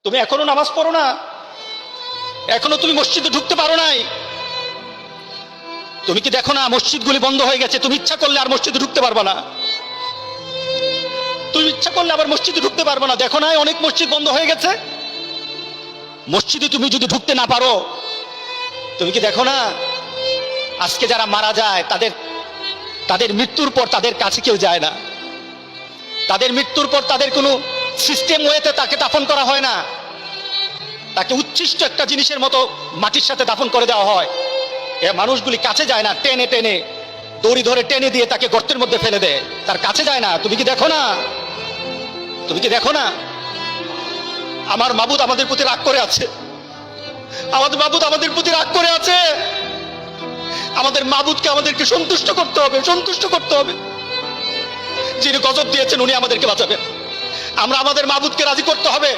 তুমি এখনো নামাজ পড়ো না, এখনো তুমি মসজিদে ঢুকতে পারো নাই। তুমি কি দেখো না মসজিদগুলি বন্ধ হয়ে গেছে? তুমি ইচ্ছা করলে আর মসজিদে ঢুকতে পারবে না, তুমি ইচ্ছা করলে আবার মসজিদে ঢুকতে পারবে না। দেখো না অনেক মসজিদ বন্ধ হয়ে গেছে। মসজিদে তুমি যদি ঢুকতে না পারো, তুমি কি দেখো না আজকে যারা মারা যায় তাদের মৃত্যুর পর তাদের কাছে কেউ যায় না। তাদের মৃত্যুর পর তাদের কোনো সিস্টেম ওয়েতে তাকে দাফন করা হয় না, তাকে উচ্ছিষ্ট একটা জিনিসের মতো মাটির সাথে দাফন করে দেওয়া হয়। এ মানুষগুলি কাছে যায় না, টেনে টেনে দড়ি ধরে টেনে দিয়ে তাকে গর্তের মধ্যে ফেলে দেয়, তার কাছে যায় না। তুমি কি দেখো না? তুমি কি দেখো না? আমার মাবুদ আমাদের প্রতি রাগ করে আছে, আমাদের মাবুদ আমাদের প্রতি রাগ করে আছে। আমাদের মাবুদকে আমাদেরকে সন্তুষ্ট করতে হবে, সন্তুষ্ট করতে হবে। যিনি গজব দিয়েছেন উনি আমাদেরকে বাঁচাবেন। আমরা আমাদের মাবুদকে রাজি করতে হবে।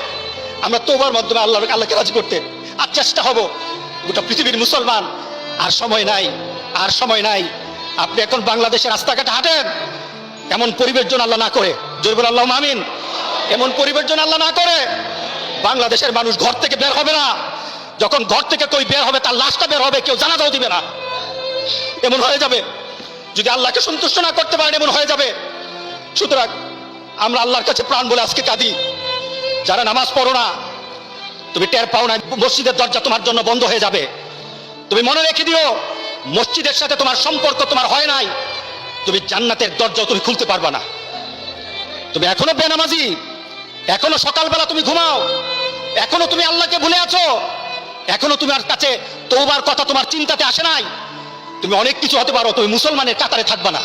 আমরা তওবার মাধ্যমে আল্লাহকে রাজি করতে আর চেষ্টা হব। গোটা পৃথিবীর মুসলমান, আর সময় নাই, আর সময় নাই। আপনি এখন বাংলাদেশের রাস্তাঘাটে হাঁটেন, এমন পরিবেশ যেন আল্লাহ না করে, জোরে বলেন আল্লাহুম্মা আমিন। এমন পরিবেশ যেন আল্লাহ না করে বাংলাদেশের মানুষ ঘর থেকে বের হবে না। যখন ঘর থেকে কেউ বের হবে তার লাশটা বের হবে, কেউ জানাজাও দিবে না। এমন হয়ে যাবে যদি আল্লাহকে সন্তুষ্ট না করতে পারেন, এমন হয়ে যাবে। সুতরাং আমরা আল্লাহর কাছে প্রাণ বলে আজকে কাঁদি। যারা নামাজ পড়ো না, তুমি টের পাও না মসজিদের দরজা তোমার জন্য বন্ধ হয়ে যাবে। তুমি মনে রেখে দিও, মসজিদের সাথে তোমার সম্পর্ক তোমার হয় নাই, তুমি জান্নাতের দরজাও তুমি খুলতে পারবা না। তুমি এখনো বেনামাজি, এখনো সকালবেলা তুমি ঘুমাও, এখনো তুমি আল্লাহকে ভুলে আছো, এখনো তোমার কাছে তওবার কথা তোমার চিন্তাতে আসে নাই। তুমি অনেক কিছু হতে পারো, তুমি মুসলমানের কাতারে থাকবা না।